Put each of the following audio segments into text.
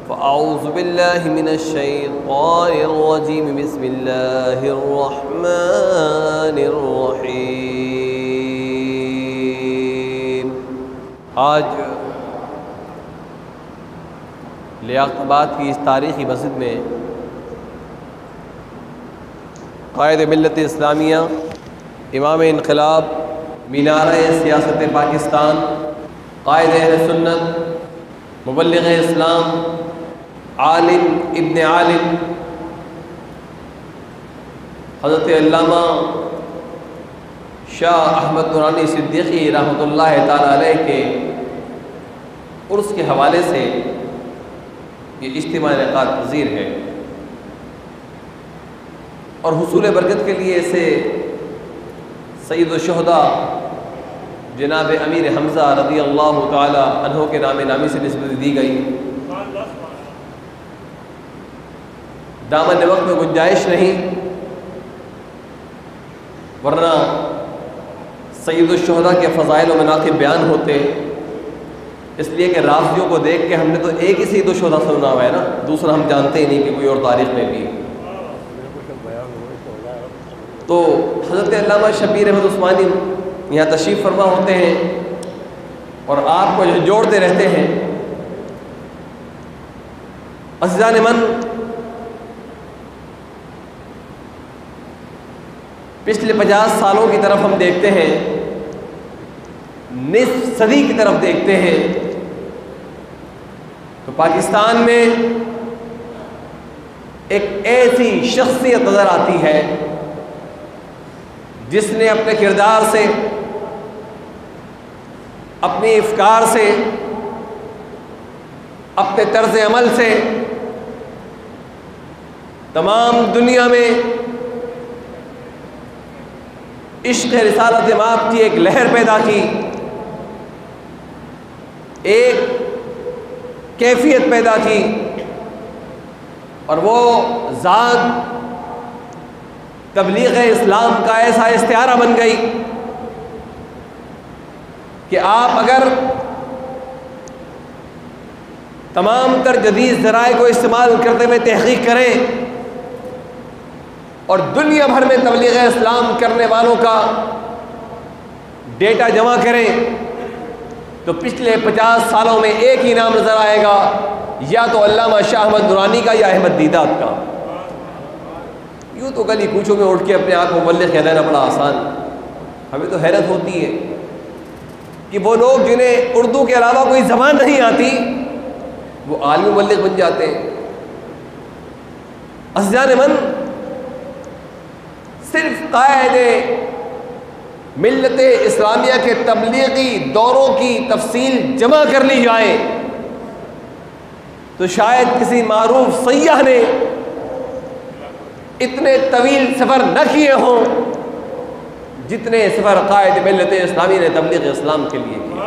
فأعوذ بالله من الشيطان الرجيم بسم الله الرحمن الرحيم۔ آج لیاقت کی اس تاریخی مسجد میں قائد ملت اسلامیہ، امام انقلاب، مینارہ سیاست پاکستان، قائد اہل سنت، مبلغ اسلام، عالم ابن عالم، حضرت علامہ شاہ احمد نورانی صدیقی رحمۃ اللہ تعالی علیہ کے عرس کے حوالے سے یہ اجتماع انعقاد پذیر ہے، اور حصول برکت کے لیے اسے سید الشہداء جناب امیر حمزہ رضی اللہ تعالی عنہ کے نام نامی سے نسبت دی گئی۔ دامن وقت میں گنجائش نہیں، ورنہ سید الشہداء کے فضائل و مناقب بیان ہوتے، اس لیے کہ رافضیوں کو دیکھ کے ہم نے تو ایک ہی سید الشہداء سنا ہوا ہے نا، دوسرا ہم جانتے ہی نہیں کہ کوئی اور تاریخ میں بھی۔ تو حضرت علامہ شبیر احمد عثمانی یہاں تشریف فرما ہوتے ہیں اور آپ کو جوڑتے رہتے ہیں۔ عزیزان من، پچھلے 50 سالوں کی طرف ہم دیکھتے ہیں، نصف صدی کی طرف دیکھتے ہیں، تو پاکستان میں ایک ایسی شخصیت نظر آتی ہے جس نے اپنے کردار سے، اپنی افکار سے، اپنے طرز عمل سے تمام دنیا میں عشق رسالت مآب کی ایک لہر پیدا کی، ایک کیفیت پیدا کی، اور وہ ذات تبلیغ اسلام کا ایسا استعارہ بن گئی کہ آپ اگر تمام تر جدید ذرائع کو استعمال کرتے ہوئے تحقیق کریں اور دنیا بھر میں تبلیغ اسلام کرنے والوں کا ڈیٹا جمع کریں تو پچھلے 50 سالوں میں ایک ہی نام نظر آئے گا، یا تو علامہ شاہ احمد نورانی کا یا احمد دیدات کا۔ یوں تو گلی کوچوں میں اٹھ کے اپنے آپ کو مبلغ کہہ دینا بڑا آسان، ہمیں تو حیرت ہوتی ہے کہ وہ لوگ جنہیں اردو کے علاوہ کوئی زبان نہیں آتی وہ عالم مبلغ بن جاتے ہیں۔ عزیزان من، صرف قائد ملت اسلامیہ کے تبلیغی دوروں کی تفصیل جمع کر لی جائے تو شاید کسی معروف سیاح نے اتنے طویل سفر نہ کیے ہوں جتنے سفر قائد ملت اسلامی نے تبلیغ اسلام کے لیے کیے۔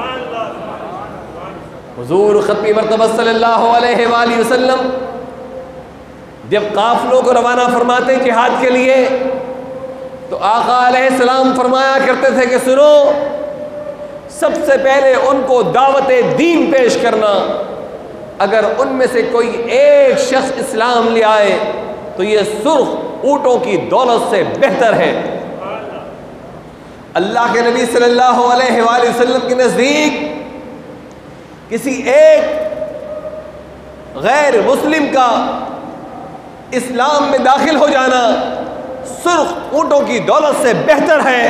حضور ختمی مرتبہ صلی اللہ علیہ وآلہ وسلم جب قافلوں کو روانہ فرماتے جہاد کے لیے تو آقا علیہ السلام فرمایا کرتے تھے کہ سنو، سب سے پہلے ان کو دعوت دین پیش کرنا، اگر ان میں سے کوئی ایک شخص اسلام لے آئے تو یہ سرخ اونٹوں کی دولت سے بہتر ہے۔ اللہ کے نبی صلی اللہ علیہ وآلہ وسلم کے نزدیک کسی ایک غیر مسلم کا اسلام میں داخل ہو جانا سرخ اونٹوں کی دولت سے بہتر ہے،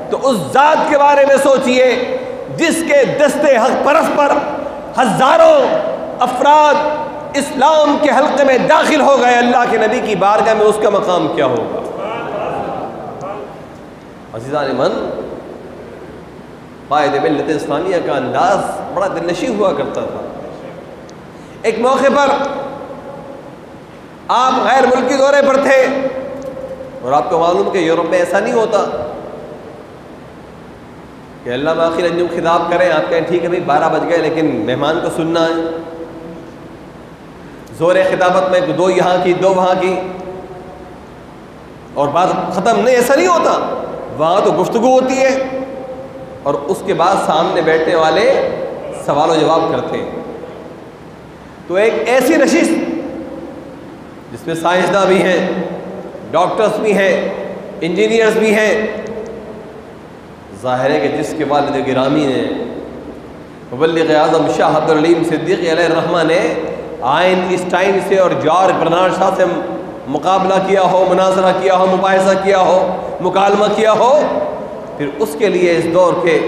تو اس ذات کے بارے میں سوچئے جس کے دستے حق پرست پر ہزاروں افراد اسلام کے حلقے میں داخل ہو گئے، اللہ کے نبی کی بارگاہ میں اس کا مقام کیا ہوگا؟ عزیزان من، قائد ملت اسلامیہ کا انداز بڑا دلنشیں ہوا کرتا تھا۔ ایک موقع پر آپ غیر ملکی دورے پر تھے، اور آپ کو معلوم کہ یورپ میں ایسا نہیں ہوتا کہ اللہ آخر انجم خطاب کریں، آپ کہیں ٹھیک ہے بھائی 12 بج گئے لیکن مہمان کو سننا ہے، زور خطابت میں 2 یہاں کی 2 وہاں کی اور بات ختم نہیں، ایسا نہیں ہوتا۔ وہاں تو گفتگو ہوتی ہے اور اس کے بعد سامنے بیٹھنے والے سوال و جواب کرتے ہیں۔ تو تو ایک ایسی نشست جس میں سائنسداں بھی ہیں، ڈاکٹرز بھی ہیں، انجینئرز بھی ہیں، ظاہر ہے کہ جس کے والد گرامی نے مبلغ اعظم شاہ عبد العلیم صدیقی علیہ الرحمہ نے آئنسٹائن سے اور جارج برنارڈ شاہ سے مقابلہ کیا ہو، مناظرہ کیا ہو، مباحثہ کیا ہو، مکالمہ کیا ہو، پھر اس کے لیے اس دور کے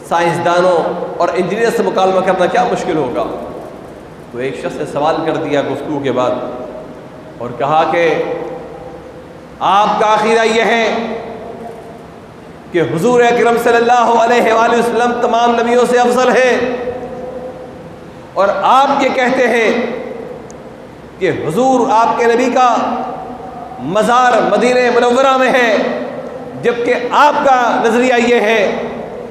سائنسدانوں اور انجینئر سے مکالمہ کرنا کیا مشکل ہوگا۔ تو ایک شخص نے سوال کر دیا گفتگو کے بعد اور کہا کہ آپ کا عقیدہ یہ ہے کہ حضور اکرم صلی اللہ علیہ وآلہ وسلم تمام نبیوں سے افضل ہیں، اور آپ یہ کہتے ہیں کہ حضور آپ کے نبی کا مزار مدینہ منورہ میں ہے، جبکہ آپ کا نظریہ یہ ہے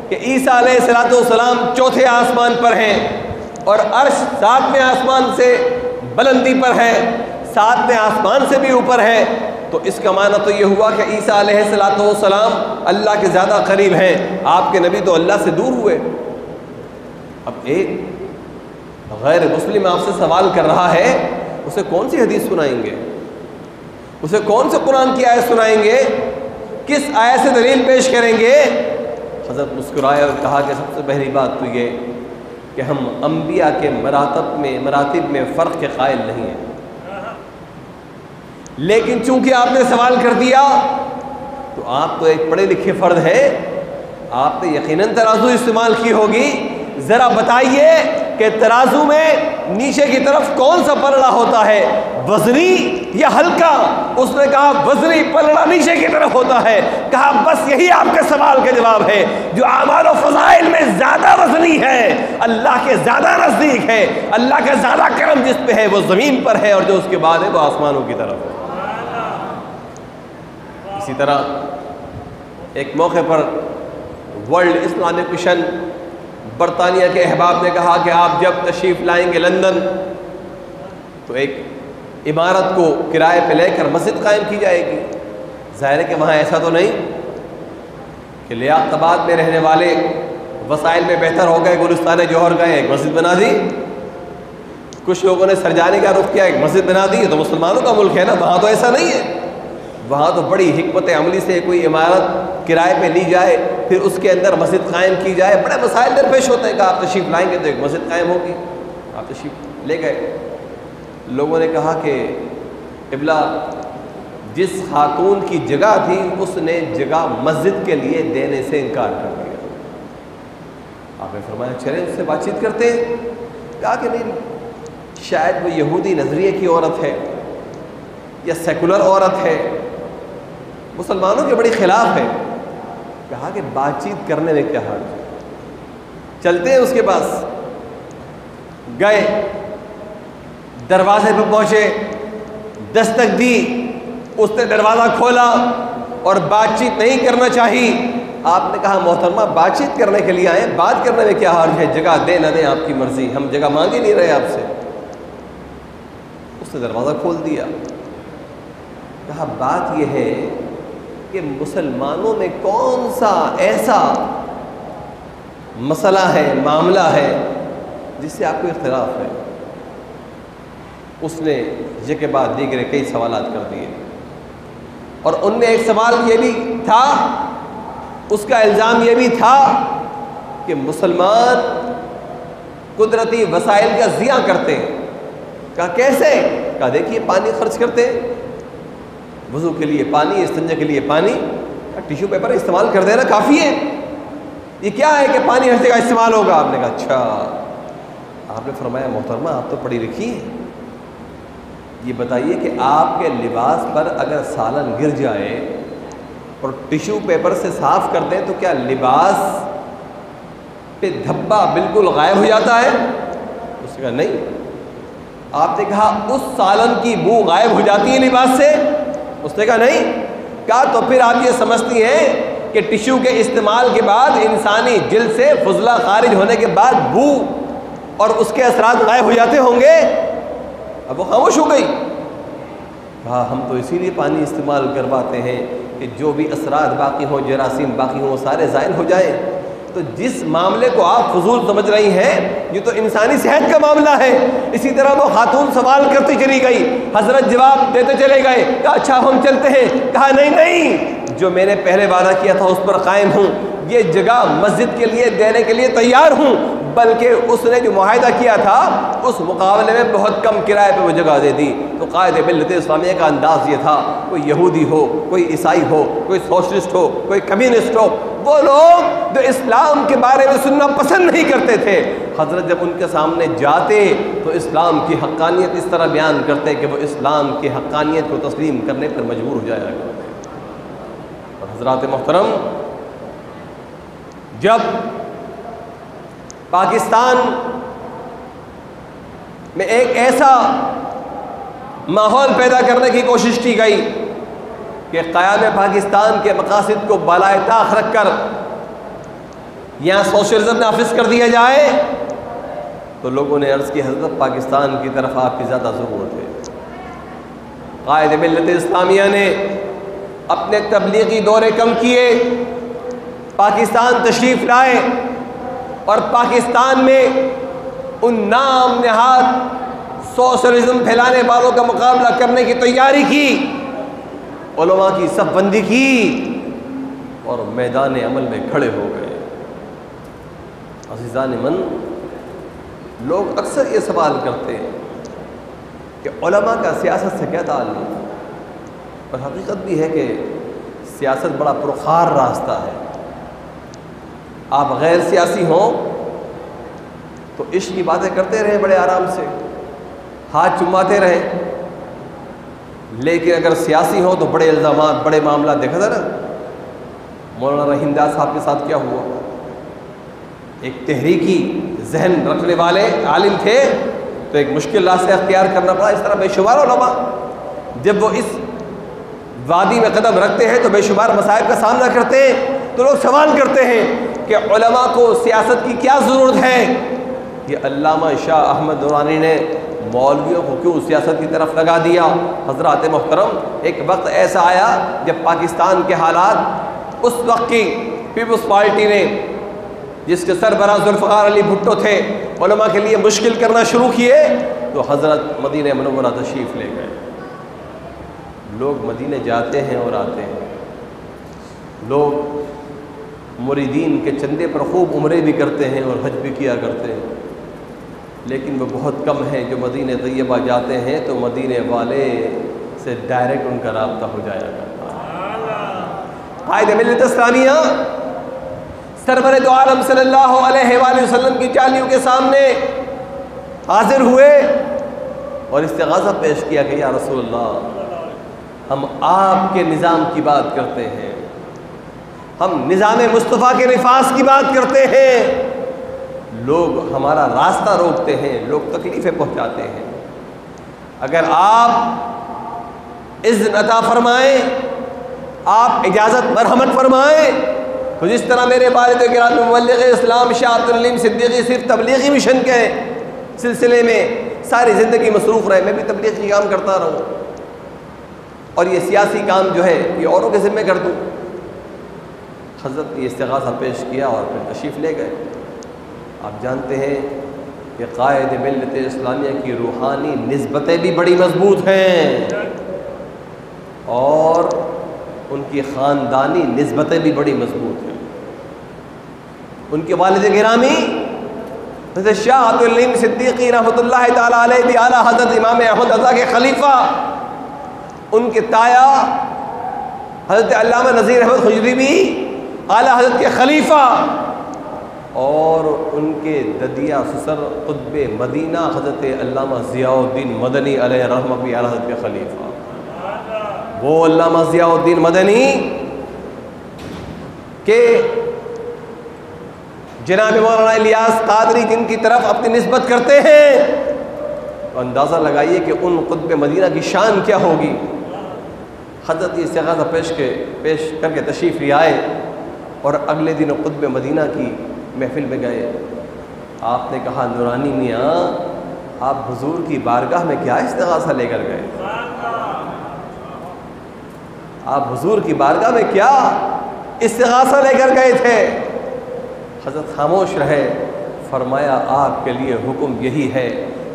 کہ عیسیٰ علیہ السلام چوتھے آسمان پر ہیں اور عرش 7ویں آسمان سے بلندی پر ہے، 7ویں آسمان سے بھی اوپر ہے۔ تو اس کا معنی تو یہ ہوا کہ عیسیٰ علیہ السلام اللہ کے زیادہ قریب ہیں، آپ کے نبی تو اللہ سے دور ہوئے۔ اب ایک غیر مسلم آپ سے سوال کر رہا ہے، اسے کون سی حدیث سنائیں گے؟ اسے کون سے قرآن کی آیت سنائیں گے؟ کس آیت سے دلیل پیش کریں گے؟ حضرت مسکرائے اور کہا کہ سب سے پہلی بات تو یہ کہ ہم انبیاء کے مراتب میں فرق کے قائل نہیں ہیں، لیکن چونکہ آپ نے سوال کر دیا تو آپ تو ایک پڑھے لکھے فرد ہیں، آپ نے یقیناً ترازو استعمال کی ہوگی، ذرا بتائیے کہ ترازو میں نیچے کی طرف کون سا پلڑا ہوتا ہے، وزنی یا ہلکا؟ اس نے کہا وزنی پلڑا نیچے کی طرف ہوتا ہے۔ کہا بس یہی آپ کے سوال کا جواب ہے، جو اعمال و فضائل میں زیادہ وزنی ہے، اللہ کے زیادہ نزدیک ہے، اللہ کا زیادہ کرم جس پہ ہے وہ زمین پر ہے، اور جو اس کے بعد ہے وہ آسمانوں کی طرف ہے۔ اسی طرح ایک موقع پر ورلڈ اسلامک مشن برطانیہ کے احباب نے کہا کہ آپ جب تشریف لائیں گے لندن تو ایک عمارت کو کرائے پہ لے کر مسجد قائم کی جائے گی۔ ظاہر ہے کہ وہاں ایسا تو نہیں کہ لیاقت آباد میں رہنے والے وسائل میں بہتر ہو گئے، گلستان جوہر گئے ایک مسجد بنا دی، کچھ لوگوں نے سرجانی کا رخ کیا ایک مسجد بنا دی، یہ تو مسلمانوں کا ملک ہے نا، وہاں تو ایسا نہیں ہے۔ وہاں تو بڑی حکمت عملی سے کوئی عمارت کرائے پہ لی جائے، پھر اس کے اندر مسجد قائم کی جائے، بڑے مسائل درپیش ہوتے ہیں کہ آپ تشریف لائیں گے تو ایک مسجد قائم ہوگی، آپ تشریف لے گئے۔ لوگوں نے کہا کہ قبلہ جس خاتون کی جگہ تھی اس نے جگہ مسجد کے لیے دینے سے انکار کر دیا۔ آپ نے فرمایا چلیں اس سے بات چیت کرتے ہیں۔ کہا کہ نہیں، شاید وہ یہودی نظریے کی عورت ہے یا سیکولر عورت ہے، مسلمانوں کے بڑی خلاف ہے۔ کہا کہ بات چیت کرنے میں کیا حرج ہے، چلتے ہیں اس کے پاس۔ گئے، دروازے پہ پہنچے، دستک دی، اس نے دروازہ کھولا اور بات چیت نہیں کرنا چاہی۔ آپ نے کہا محترمہ بات چیت کرنے کے لیے آئے، بات کرنے میں کیا حرج ہے، جگہ دے نہ دیں آپ کی مرضی، ہم جگہ مانگ ہی نہیں رہے آپ سے۔ اس نے دروازہ کھول دیا۔ کہا بات یہ ہے کہ مسلمانوں میں کون سا ایسا مسئلہ ہے، معاملہ ہے جس سے آپ کو اختلاف ہے؟ اس نے یہ کے بعد دیگرے کئی سوالات کر دیے، اور ان میں ایک سوال یہ بھی تھا، اس کا الزام یہ بھی تھا کہ مسلمان قدرتی وسائل کا ضیاع کرتے ہیں۔ کہا کیسے؟ کہا دیکھیے پانی خرچ کرتے ہیں، وضو کے لیے پانی، استنجا کے لیے پانی، ٹیشو پیپر استعمال کر دینا کافی ہے، یہ کیا ہے کہ پانی ہر جگہ استعمال ہوگا؟ آپ نے کہا اچھا۔ آپ نے فرمایا محترمہ آپ تو پڑھی لکھی ہیں، یہ بتائیے کہ آپ کے لباس پر اگر سالن گر جائے اور ٹیشو پیپر سے صاف کر دیں تو کیا لباس پہ دھبا بالکل غائب ہو جاتا ہے؟ اس نے کہا نہیں۔ آپ نے کہا اس سالن کی بو غائب ہو جاتی ہے لباس سے؟ اس نے کہا نہیں۔ کہا تو پھر آپ یہ سمجھتی ہیں کہ ٹیشو کے استعمال کے بعد انسانی جلد سے فضلہ خارج ہونے کے بعد بو اور اس کے اثرات غائب ہو جاتے ہوں گے؟ اب وہ خاموش ہو گئی۔ کہا ہم تو اسی لیے پانی استعمال کرواتے ہیں کہ جو بھی اثرات باقی ہوں، جراثیم باقی ہوں، وہ سارے زائل ہو جائیں۔ تو جس معاملے کو آپ فضول سمجھ رہی ہیں یہ تو انسانی صحت کا معاملہ ہے. اسی طرح وہ خاتون سوال کرتی چلی گئی, حضرت جواب دیتے چلے گئے. کہا اچھا ہم چلتے ہیں. کہا نہیں نہیں, جو میں نے پہلے وعدہ کیا تھا اس پر قائم ہوں, یہ جگہ مسجد کے لیے دینے کے لیے تیار ہوں, بلکہ اس نے جو معاہدہ کیا تھا اس مقابلے میں بہت کم کرائے پہ وہ جگہ دے دی. تو قائد ملت اسلامیہ کا انداز یہ تھا, کوئی یہودی ہو, کوئی عیسائی ہو, کوئی سوشلسٹ ہو, کوئی کمیونسٹ ہو, وہ لوگ جو اسلام کے بارے میں سننا پسند نہیں کرتے تھے, حضرت جب ان کے سامنے جاتے تو اسلام کی حقانیت اس طرح بیان کرتے کہ وہ اسلام کی حقانیت کو تسلیم کرنے پر مجبور ہو جایا کرتے. اور حضرات محترم, جب پاکستان میں ایک ایسا ماحول پیدا کرنے کی کوشش کی گئی کہ قیام پاکستان کے مقاصد کو بالائے طاق رکھ کر یہاں سوشلزم نافذ کر دیا جائے, تو لوگوں نے عرض کی حضرت پاکستان کی طرف آپ کی زیادہ ضرورت ہے. قائد ملت اسلامیہ نے اپنے تبلیغی دورے کم کیے, پاکستان تشریف لائے اور پاکستان میں ان نام نہاد سوشلزم پھیلانے والوں کا مقابلہ کرنے کی تیاری کی, علماء کی صف بندی کی اور میدان عمل میں کھڑے ہو گئے. عزیزان من, لوگ اکثر یہ سوال کرتے ہیں کہ علماء کا سیاست سے کیا تعلق, اور حقیقت بھی ہے کہ سیاست بڑا پرخار راستہ ہے. آپ غیر سیاسی ہوں تو عشق کی باتیں کرتے رہیں بڑے آرام سے, ہاتھ چماتے رہیں, لیکن اگر سیاسی ہوں تو بڑے الزامات, بڑے معاملات. دیکھا تھا نا مولانا رحیم داس صاحب کے ساتھ کیا ہوا. ایک تحریکی ذہن رکھنے والے عالم تھے تو ایک مشکل راستہ اختیار کرنا پڑا. اس طرح بے شمار علماء جب وہ اس وادی میں قدم رکھتے ہیں تو بے شمار مصائب کا سامنا کرتے ہیں. تو لوگ سوال کرتے ہیں کہ علماء کو سیاست کی کیا ضرورت ہے. یہ علامہ شاہ احمد درانی نے مولویوں کو کیوں سیاست کی طرف لگا دیا. حضرات محترم, ایک وقت ایسا آیا جب پاکستان کے حالات اس وقت کی پیپلز پارٹی نے, جس کے سربراہ ذوالفقار علی بھٹو تھے, علماء کے لیے مشکل کرنا شروع کیے تو حضرت مدینہ منورہ تشریف لے گئے. لوگ مدینہ جاتے ہیں اور آتے ہیں, لوگ مریدین کے چندے پر خوب عمرے بھی کرتے ہیں اور حج بھی کیا کرتے ہیں, لیکن وہ بہت کم ہیں جو مدینہ طیبہ جاتے ہیں تو مدینہ والے سے ڈائریکٹ ان کا رابطہ ہو جایا کرتا ہے. قائد ملت اسلامیہ سرور دو عالم صلی اللہ علیہ وآلہ وسلم کی چالیوں کے سامنے حاضر ہوئے اور استغاثہ پیش کیا کہ یا رسول اللہ, ہم آپ کے نظام کی بات کرتے ہیں, ہم نظام مصطفیٰ کے نفاذ کی بات کرتے ہیں, لوگ ہمارا راستہ روکتے ہیں, لوگ تکلیفیں پہنچاتے ہیں. اگر آپ اذن عطا فرمائیں, آپ اجازت مرحمت فرمائیں, تو جس طرح میرے والد گرامی مبلغ اسلام شاہ عبدالعلیم صدیقی صرف تبلیغی مشن کے سلسلے میں ساری زندگی مصروف رہے, میں بھی تبلیغی کام کرتا رہوں اور یہ سیاسی کام جو ہے یہ اوروں کے ذمہ کر دوں. حضرت نے استغاثہ پیش کیا اور پھر تشریف لے گئے. آپ جانتے ہیں کہ قائد ملت اسلامیہ کی روحانی نسبتیں بھی بڑی مضبوط ہیں اور ان کی خاندانی نسبتیں بھی بڑی مضبوط ہیں. ان کے والد گرامی حضرت شاہ عبدالعلیم صدیقی رحمۃ اللہ تعالیٰ علیہ بھی اعلیٰ حضرت امام احمد رضا کے خلیفہ, ان کے تایا حضرت علامہ نذیر احمد خجری بھی اعلیٰ حضرت کے خلیفہ, اور ان کے ددیا سسر قطب مدینہ حضرت علامہ ضیاء الدین مدنی علیہ رحمہ بھی اعلیٰ حضرت کے خلیفہ. وہ علامہ ضیاء الدین مدنی کہ جناب مولانا الیاس قادری جن کی طرف اپنی نسبت کرتے ہیں, تو اندازہ لگائیے کہ ان قطب مدینہ کی شان کیا ہوگی. حضرت استغاثہ پیش کر کے تشریف لے آئے اور اگلے دن قطب مدینہ کی محفل میں گئے. آپ نے کہا نورانی میاں, آپ حضور کی بارگاہ میں کیا استغاثہ لے کر گئے؟ آپ حضور کی بارگاہ میں کیا استغاثہ لے کر گئے تھے؟ حضرت خاموش رہے، فرمایا آپ کے لیے حکم یہی ہے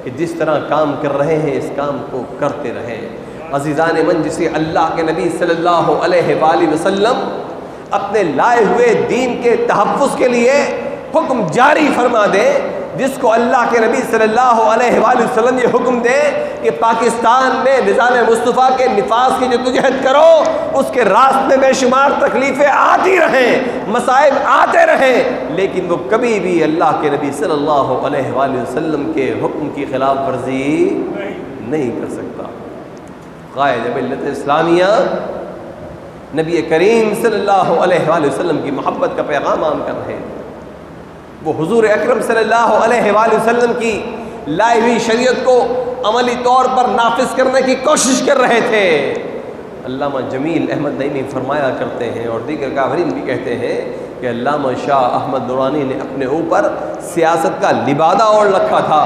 کہ جس طرح کام کر رہے ہیں اس کام کو کرتے رہیں۔ عزیزان من، جسے اللہ کے نبی صلی اللہ علیہ وآلہ وسلم اپنے لائے ہوئے دین کے تحفظ کے لیے حکم جاری فرما دے، جس کو اللہ کے نبی صلی اللہ علیہ وآلہ وسلم یہ حکم دے کہ پاکستان میں نظام مصطفیٰ کے نفاذ کی جدوجہد کرو، اس کے راستے میں شمار تکلیفیں آتی رہیں، مسائل آتے رہیں، لیکن وہ کبھی بھی اللہ کے نبی صلی اللہ علیہ وآلہ وسلم کے حکم کی خلاف ورزی نہیں کر سکتا۔ قائد ملت اسلامیہ نبی کریم صلی اللہ علیہ وآلہ وسلم کی محبت کا پیغام عام کر رہے ہیں، وہ حضور اکرم صلی اللہ علیہ وآلہ وسلم کی لائی ہوئی شریعت کو عملی طور پر نافذ کرنے کی کوشش کر رہے تھے۔ علامہ جمیل احمد نعیمی فرمایا کرتے ہیں اور دیگر کافرین بھی کہتے ہیں کہ علامہ شاہ احمد نورانی نے اپنے اوپر سیاست کا لبادہ اوڑھ رکھا تھا،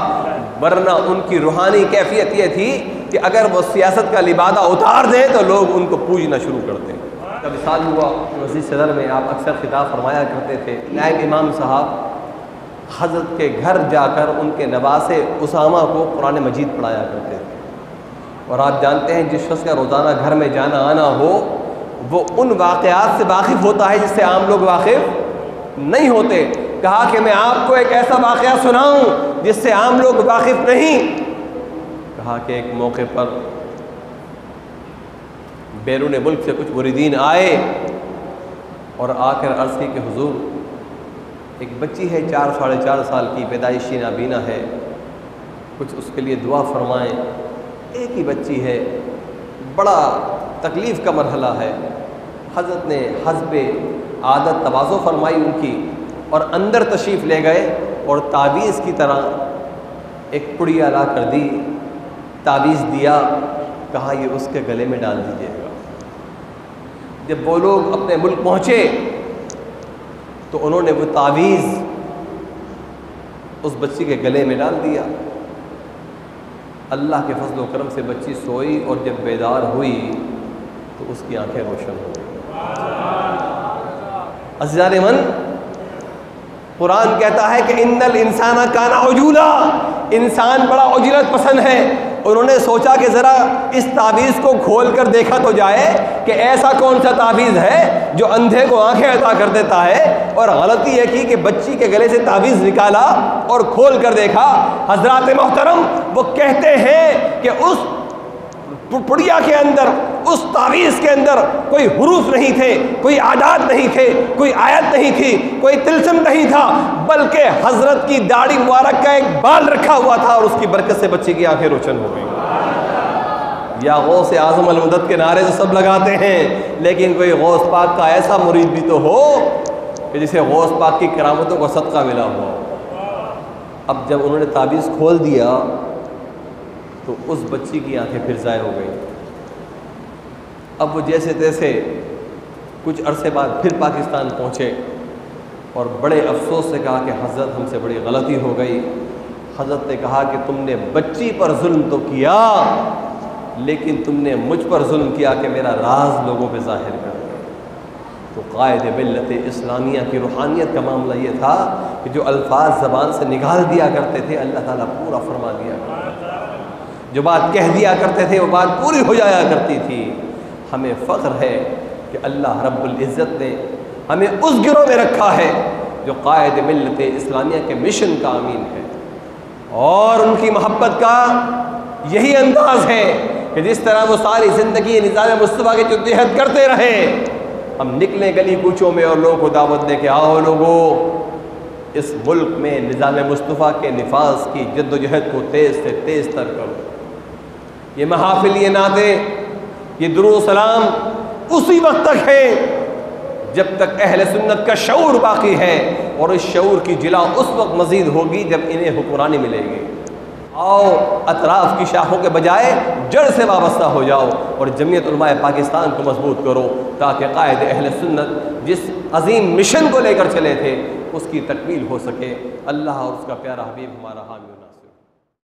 ورنہ ان کی روحانی کیفیت یہ تھی کہ اگر وہ سیاست کا لبادہ اتار دیں تو لوگ ان کو پوجنا شروع کرتے ہیں۔ کا وصال ہوا مسجد صدر میں، آپ اکثر خطاب فرمایا کرتے تھے، نائب امام صاحب حضرت کے گھر جا کر ان کے نواسے اسامہ کو قرآن مجید پڑھایا کرتے تھے، اور آپ جانتے ہیں جس شخص کا روزانہ گھر میں جانا آنا ہو وہ ان واقعات سے واقف ہوتا ہے جس سے عام لوگ واقف نہیں ہوتے۔ کہا کہ میں آپ کو ایک ایسا واقعہ سناؤں جس سے عام لوگ واقف نہیں۔ کہا کہ ایک موقع پر بیرون ملک سے کچھ مریدین آئے اور آ کر عرض کی کہ حضور ایک بچی ہے 4 ساڑھے 4 سال کی، پیدائشی نابینا ہے، کچھ اس کے لیے دعا فرمائیں۔ ایک ہی بچی ہے، بڑا تکلیف کا مرحلہ ہے۔ حضرت نے حسب عادت تواضع فرمائی ان کی، اور اندر تشریف لے گئے اور تعویذ کی طرح ایک پڑیا لا کر دی، تعویذ دیا، کہا یہ اس کے گلے میں ڈال دیجیے گا۔ جب وہ لوگ اپنے ملک پہنچے تو انہوں نے وہ تعویذ اس بچی کے گلے میں ڈال دیا۔ اللہ کے فضل و کرم سے بچی سوئی، اور جب بیدار ہوئی تو اس کی آنکھیں روشن ہو گئی۔ عزیزان من، قرآن کہتا ہے کہ ان الانسان کان عجولا، انسان بڑا عجلت پسند ہے۔ انہوں نے سوچا کہ ذرا اس تعویذ کو کھول کر دیکھا تو جائے کہ ایسا کون سا تعویذ ہے جو اندھے کو آنکھیں عطا کر دیتا ہے، اور غلطی یہ کی کہ بچی کے گلے سے تعویذ نکالا اور کھول کر دیکھا۔ حضرات محترم، وہ کہتے ہیں کہ اس پڑیا کے اندر، اس تعویذ کے اندر کوئی حروف نہیں تھے، کوئی اعداد نہیں تھے، کوئی آیت نہیں تھی، کوئی طلسم نہیں تھا، بلکہ حضرت کی داڑھی مبارک کا ایک بال رکھا ہوا تھا، اور اس کی برکت سے بچے کی آنکھیں روشن ہو گئیں۔ یا غوث اعظم المدد کے نعرے تو سب لگاتے ہیں، لیکن کوئی غوث پاک کا ایسا مرید بھی تو ہو کہ جسے غوث پاک کی کرامتوں کا صدقہ ملا ہوا۔ اب جب انہوں نے تعویذ کھول دیا تو اس بچی کی آنکھیں پھر ضائع ہو گئیں۔ اب وہ جیسے تیسے کچھ عرصے بعد پھر پاکستان پہنچے اور بڑے افسوس سے کہا کہ حضرت ہم سے بڑی غلطی ہو گئی۔ حضرت نے کہا کہ تم نے بچی پر ظلم تو کیا، لیکن تم نے مجھ پر ظلم کیا کہ میرا راز لوگوں پہ ظاہر کر دیا۔ تو قائد ملت اسلامیہ کی روحانیت کا معاملہ یہ تھا کہ جو الفاظ زبان سے نکال دیا کرتے تھے اللہ تعالیٰ پورا فرما دیا کرتا تھا، جو بات کہہ دیا کرتے تھے وہ بات پوری ہو جایا کرتی تھی۔ ہمیں فخر ہے کہ اللہ رب العزت نے ہمیں اس گروہ میں رکھا ہے جو قائد ملت اسلامیہ کے مشن کا امین ہے، اور ان کی محبت کا یہی انداز ہے کہ جس طرح وہ ساری زندگی نظام مصطفیٰ کی جدوجہد کرتے رہے، ہم نکلیں گلی کوچوں میں اور لوگوں کو دعوت دیں کہ آؤ لوگو، اس ملک میں نظام مصطفیٰ کے نفاذ کی جدوجہد کو تیز سے تیز تر کرو۔ یہ محافل، یہ نعتیں، یہ درود و سلام اسی وقت تک ہے جب تک اہل سنت کا شعور باقی ہے، اور اس شعور کی جلا اس وقت مزید ہوگی جب انہیں حکمرانی ملے گی۔ آؤ اطراف کی شاخوں کے بجائے جڑ سے وابستہ ہو جاؤ اور جمعیت علماء پاکستان کو مضبوط کرو، تاکہ قائد اہل سنت جس عظیم مشن کو لے کر چلے تھے اس کی تکمیل ہو سکے۔ اللہ اور اس کا پیارا حبیب ہمارا حامی۔